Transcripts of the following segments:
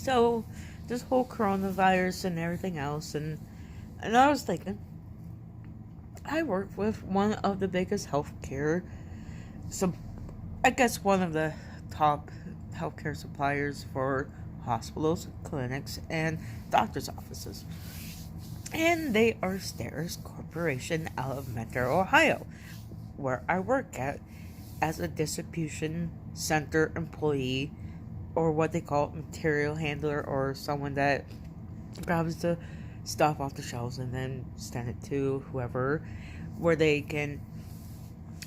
So, this whole coronavirus and everything else, and I was thinking, I work with one of the biggest healthcare, so I guess one of the top healthcare suppliers for hospitals, clinics, and doctors' offices. And they are Stairs Corporation out of Metro, Ohio, where I work at as a distribution center employee, or what they call material handler, or someone that grabs the stuff off the shelves and then send it to whoever, where they can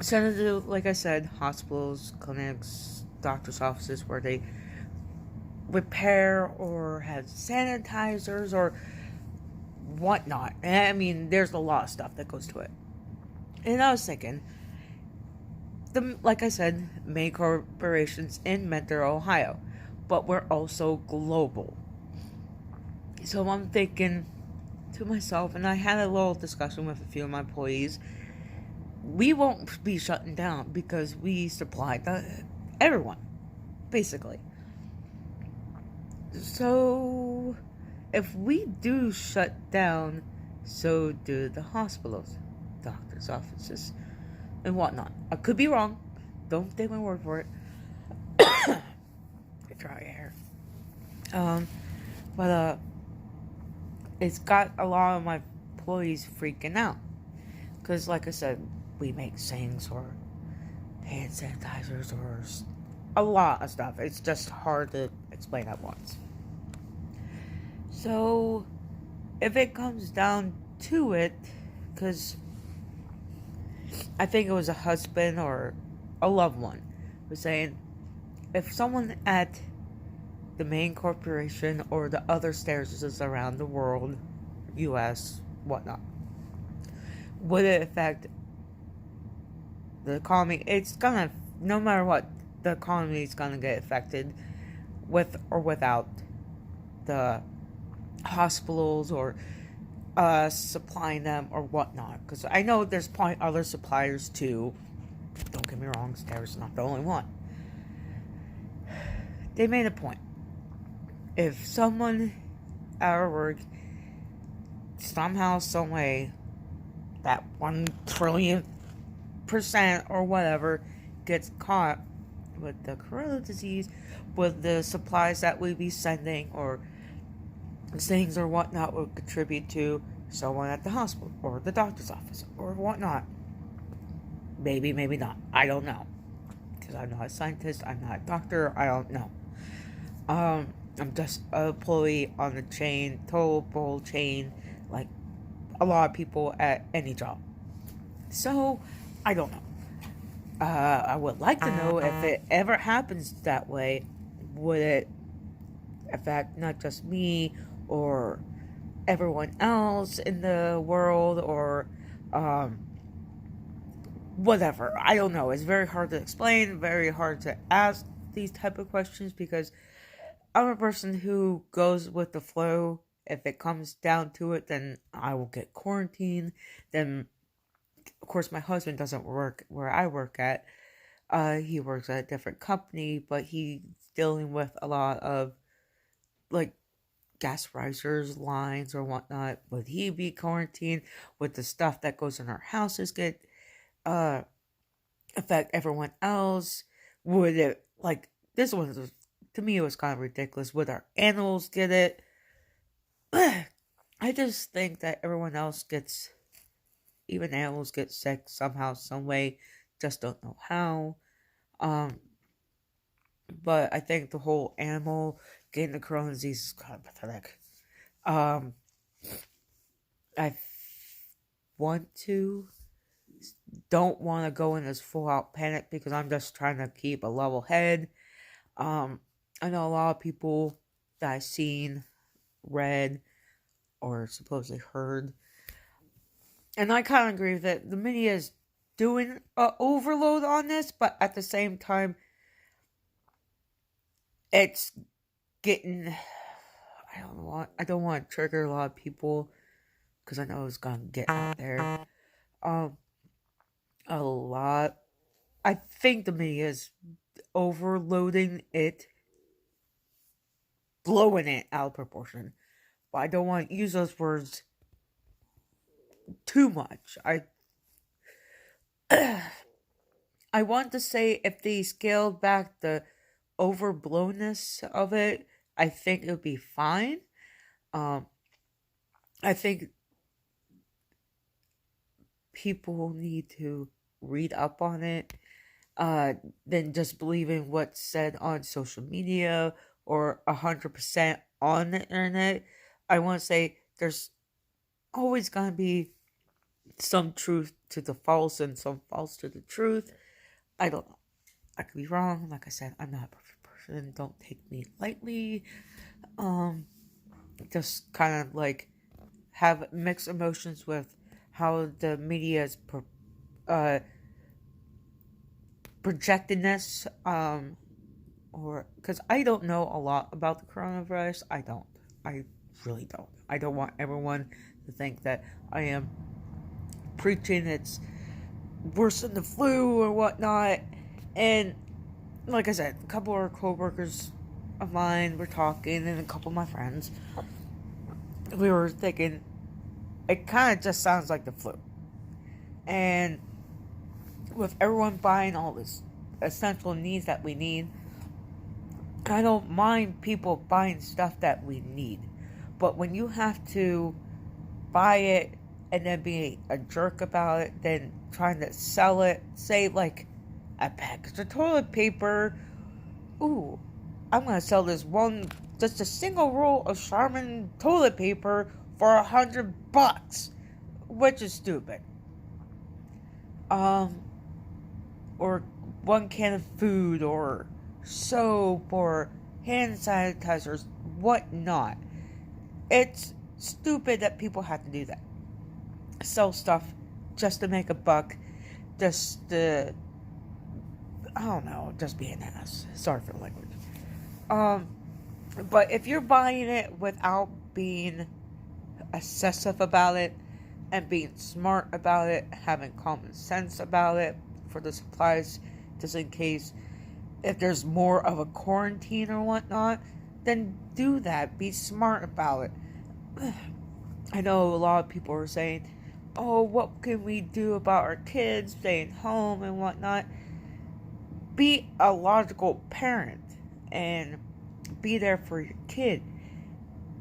send it to, like I said, hospitals, clinics, doctors' offices, where they repair or have sanitizers or whatnot. I mean, there's a lot of stuff that goes to it. And I was thinking, like I said, main corporations in Metro, Ohio, but we're also global. So I'm thinking to myself, and I had a little discussion with a few of my employees. We won't be shutting down because we supply everyone, basically. So, if we do shut down, so do the hospitals, doctors' offices, and whatnot. I could be wrong. Don't take my word for it. Try here. Um, but it's got a lot of my employees freaking out because, like I said, we make things or hand sanitizers or a lot of stuff. It's just hard to explain at once. So, if it comes down to it, because I think it was a husband or a loved one was saying, if someone at the main corporation or the other stairs around the world, U.S., whatnot, would it affect the economy? It's gonna, no matter what, the economy is gonna get affected with or without the hospitals or supplying them or whatnot. Because I know there's probably other suppliers too. Don't get me wrong, Stairs is not the only one. They made a point. If someone at our work somehow, some way, that 1 trillion% or whatever gets caught with the corona disease, with the supplies that we be sending or things or whatnot would contribute to someone at the hospital or the doctor's office or whatnot. Maybe, maybe not. I don't know. Because I'm not a scientist, I'm not a doctor, I don't know. I'm just an employee on the chain, total chain, like a lot of people at any job. So, I don't know. I would like to know if it ever happens that way, would it affect not just me or everyone else in the world or whatever. I don't know. It's very hard to explain, very hard to ask these type of questions because I'm a person who goes with the flow. If it comes down to it, then I will get quarantined. Then, of course, my husband doesn't work where I work at. He works at a different company, but he's dealing with a lot of like gas risers, lines, or whatnot. Would he be quarantined? Would the stuff that goes in our houses get uh affect everyone else? Would it, like, this one was, to me, it was kind of ridiculous. Would our animals get it? I just think that everyone else gets, even animals get sick somehow, some way. Just don't know how. Um, but I think the whole animal getting the corona disease is kind of pathetic. Um, I want to, don't want to go in this full out panic because I'm just trying to keep a level head. I know a lot of people that I've seen, read, or supposedly heard, and I kind of agree with it. The media is doing an overload on this, but at the same time, it's getting. I don't want to trigger a lot of people because I know it's gonna get out there. Um, a lot. I think the media is overloading it blowing it out of proportion. But I don't want to use those words too much. I want to say if they scaled back the overblownness of it, I think it would be fine. Um, I think people need to read up on it than just believing what's said on social media or 100% on the internet. I want to say there's always going to be some truth to the false and some false to the truth. I don't know. I could be wrong. Like I said, I'm not a perfect person. Don't take me lightly. Just kind of like have mixed emotions with how the media is projecting this. Or because I don't know a lot about the coronavirus. I don't. I really don't. I don't want everyone to think that I am preaching it's worse than the flu or whatnot. And like I said, a couple of our co-workers of mine were talking, and a couple of my friends, we were thinking it kind of just sounds like the flu. And with everyone buying all this essential needs that we need, I don't mind people buying stuff that we need. But when you have to buy it and then be a jerk about it, then trying to sell it, say like a package of toilet paper, ooh, I'm gonna sell this one, just a single roll of Charmin toilet paper for $100, which is stupid. Or one can of food, or soap, or hand sanitizers, whatnot. It's stupid that people have to do that. Sell stuff just to make a buck, just to, I don't know, just be an ass. Sorry for the language. But if you're buying it without being obsessive about it and being smart about it, having common sense about it for the supplies, just in case if there's more of a quarantine or whatnot, then do that. Be smart about it. I know a lot of people are saying, oh, what can we do about our kids staying home and whatnot? Be a logical parent and be there for your kid.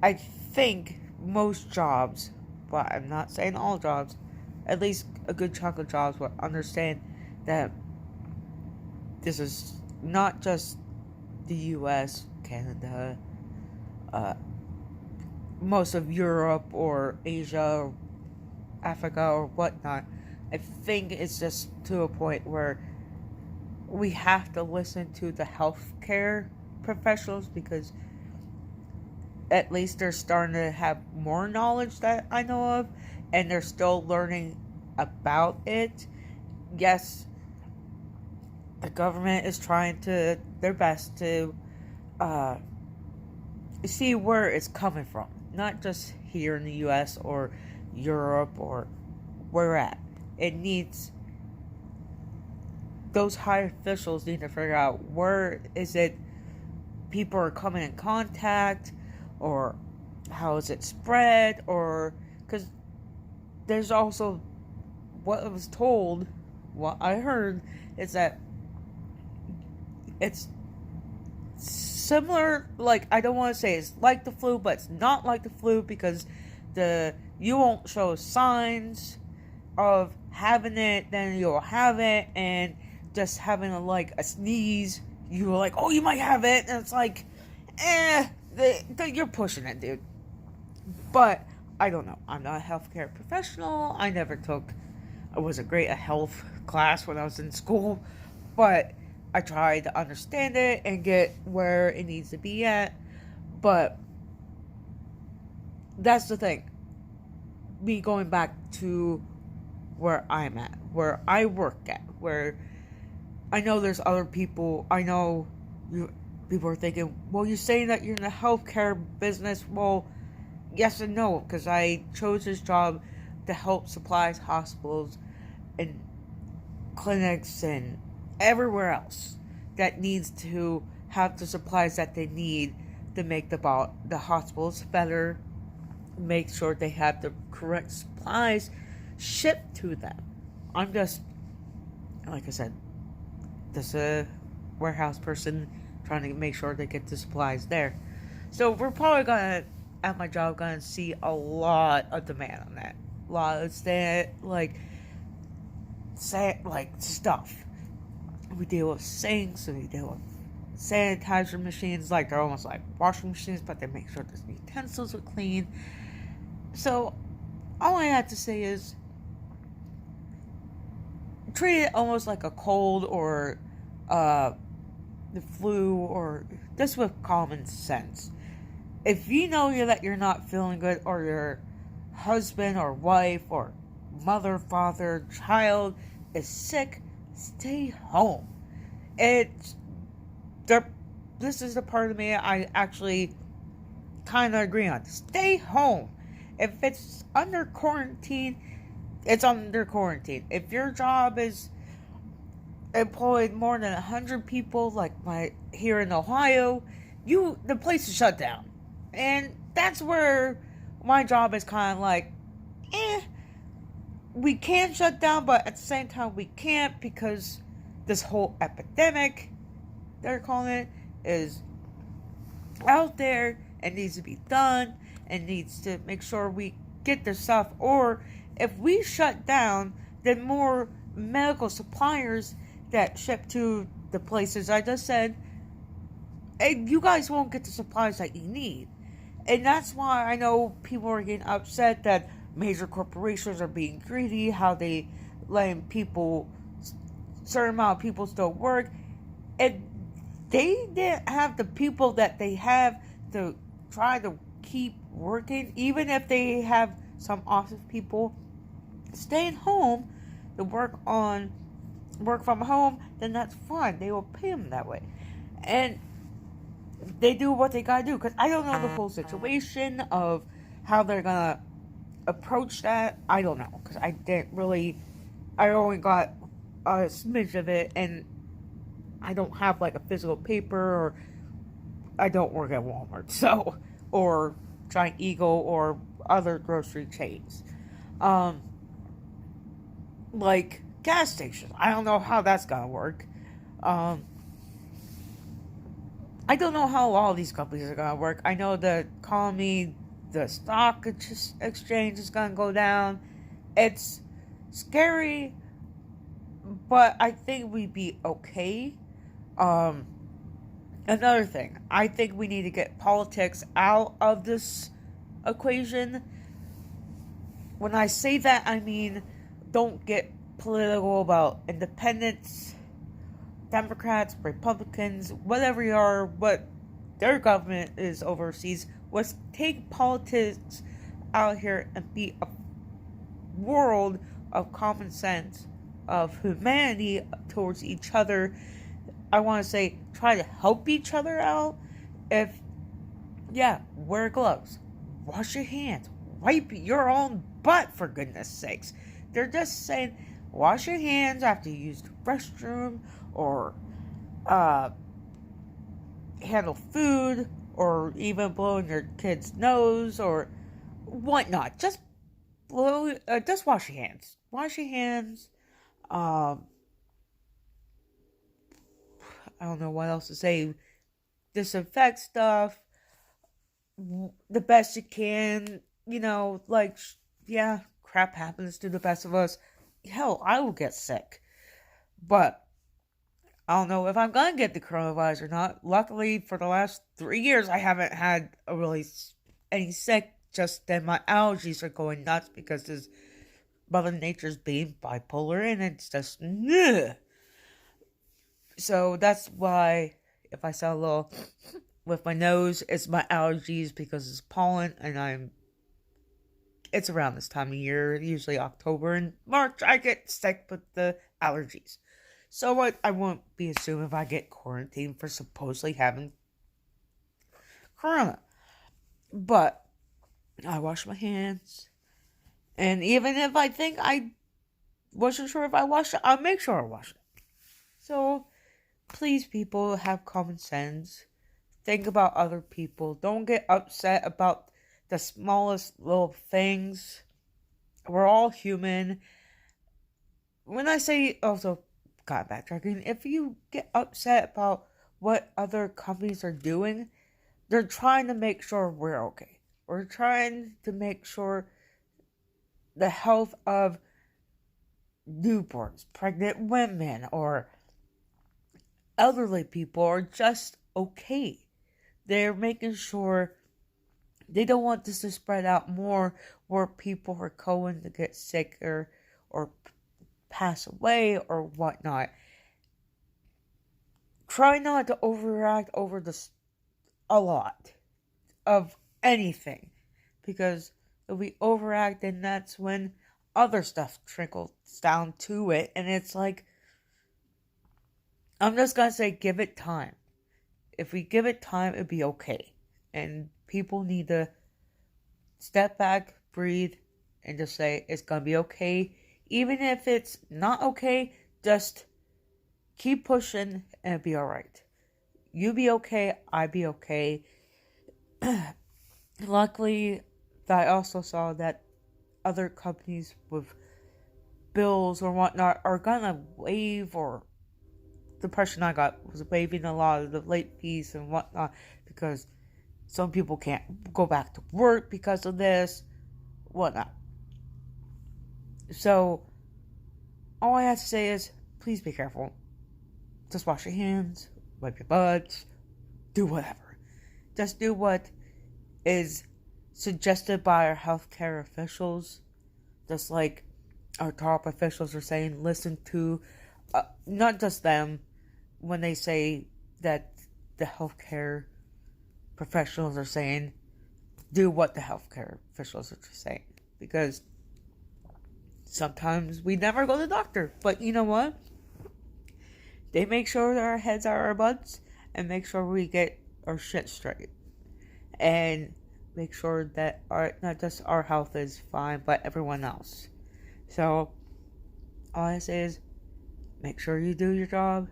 I think most jobs, but I'm not saying all jobs, at least a good chunk of jobs will understand that this is not just the US, Canada, most of Europe or Asia or Africa or whatnot. I think it's just to a point where we have to listen to the healthcare professionals, because at least they're starting to have more knowledge that I know of, and they're still learning about it. Yes, the government is trying to their best to see where it's coming from, not just here in the US or Europe or where we're at. It needs, those high officials need to figure out where is it people are coming in contact, or how is it spread, or because there's also what I was told, what I heard is that it's similar, like, I don't want to say it's like the flu, but it's not like the flu, because you won't show signs of having it, then you'll have it, and just having a sneeze, you're like, oh, you might have it, and it's like, you're pushing it, dude. But I don't know. I'm not a healthcare professional. I wasn't great at health class when I was in school, but I tried to understand it and get where it needs to be at. But that's the thing. Me going back to where I'm at, where I work at, where I know there's other people. I know people are thinking, well, you're saying that you're in the healthcare business. Well, yes and no, because I chose this job to help supplies hospitals and clinics and everywhere else that needs to have the supplies that they need to make the hospitals better, make sure they have the correct supplies shipped to them. I'm just, like I said, just a warehouse person trying to make sure they get the supplies there. So we're probably gonna, at my job, gonna see a lot of demand on that. A lot of that, like, stuff. We deal with sinks and we deal with sanitizer machines, like they're almost like washing machines, but they make sure the utensils are clean. So all I have to say is treat it almost like a cold or the flu, or just with common sense. If you know that you're not feeling good, or your husband or wife or mother, father, child is sick, stay home. It's this is the part of me I actually kind of agree on. Stay home. If it's under quarantine, it's under quarantine. If your job is employed more than 100 people, like here in Ohio, the place is shut down. And that's where my job is kind of like, we can shut down, but at the same time we can't, because this whole epidemic, they're calling it, is out there and needs to be done, and needs to make sure we get the stuff. Or if we shut down, then more medical suppliers that ship to the places I just said, and you guys won't get the supplies that you need. And that's why I know people are getting upset that major corporations are being greedy, how they letting people, certain amount of people still work. And they didn't have the people that they have to try to keep working, even if they have some office people staying home to work from home, then that's fine. They will pay them that way. And they do what they gotta do, because I don't know the whole situation of how they're gonna approach that. I don't know, because I only got a smidge of it, and I don't have like a physical paper, or I don't work at Walmart, so, or Giant Eagle, or other grocery chains. Like gas stations. I don't know how that's gonna work. I don't know how all these companies are gonna work. I know the economy, the stock exchange is gonna go down. It's scary, but I think we'd be okay. Another thing, I think we need to get politics out of this equation. When I say that, I mean, don't get political about independents, Democrats, Republicans, whatever you are, what their government is overseas. Let's take politics out here and be a world of common sense, of humanity towards each other. I want to say, try to help each other out. Wear gloves, wash your hands, wipe your own butt, for goodness sakes. They're just saying, wash your hands after you use the restroom, or handle food, or even blowing your kid's nose, or whatnot. Just wash your hands. Wash your hands. I don't know what else to say. Disinfect stuff the best you can. Crap happens to the best of us. Hell, I will get sick. But I don't know if I'm going to get the coronavirus or not. Luckily, for the last 3 years, I haven't had any sick. Just then my allergies are going nuts because this Mother Nature's being bipolar, and it's just, ugh. So that's why if I sound a little with my nose, it's my allergies, because it's pollen, and it's around this time of year, usually October and March, I get sick with the allergies. So I won't be assuming if I get quarantined for supposedly having corona. But I wash my hands. And even if I think I wasn't sure if I washed it, I'll make sure I wash it. So please, people, have common sense. think about other people. Don't get upset about the smallest little things. We're all human. When I say, also, God, backtracking, if you get upset about what other companies are doing, they're trying to make sure we're okay. We're trying to make sure the health of newborns, pregnant women, or elderly people are just okay. They're making sure they don't want this to spread out more where people are going to get sick or pass away or whatnot. Try not to overact over this a lot of anything, because if we overact, then that's when other stuff trickles down to it, and it's like, I'm just gonna say, give it time. If we give it time, it'll be okay. And people need to step back, breathe, and just say it's gonna be okay. Even if it's not okay, just keep pushing and it'll be alright. You be okay, I be okay. Luckily, I also saw that other companies with bills or whatnot are gonna waive, or the impression I got was waiving a lot of the late fees and whatnot, because some people can't go back to work because of this, whatnot. So, all I have to say is, please be careful. Just wash your hands, wipe your butts, do whatever. Just do what is suggested by our healthcare officials. Just like our top officials are saying, listen to not just them when they say that the healthcare professionals are saying, do what the healthcare officials are saying. Because sometimes we never go to the doctor. But you know what? They make sure that our heads are our butts and make sure we get our shit straight. And make sure that not just our health is fine, but everyone else. So, all I say is, make sure you do your job.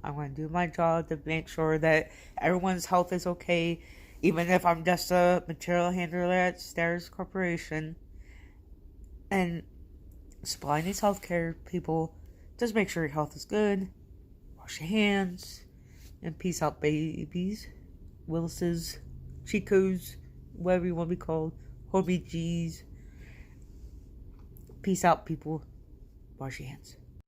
I'm going to do my job to make sure that everyone's health is okay, even if I'm just a material handler at Stairs Corporation. And supplying these healthcare people, just make sure your health is good. Wash your hands. And peace out, babies. Willis's, Chicos, whatever you want to be called. Homie G's. Peace out, people. Wash your hands.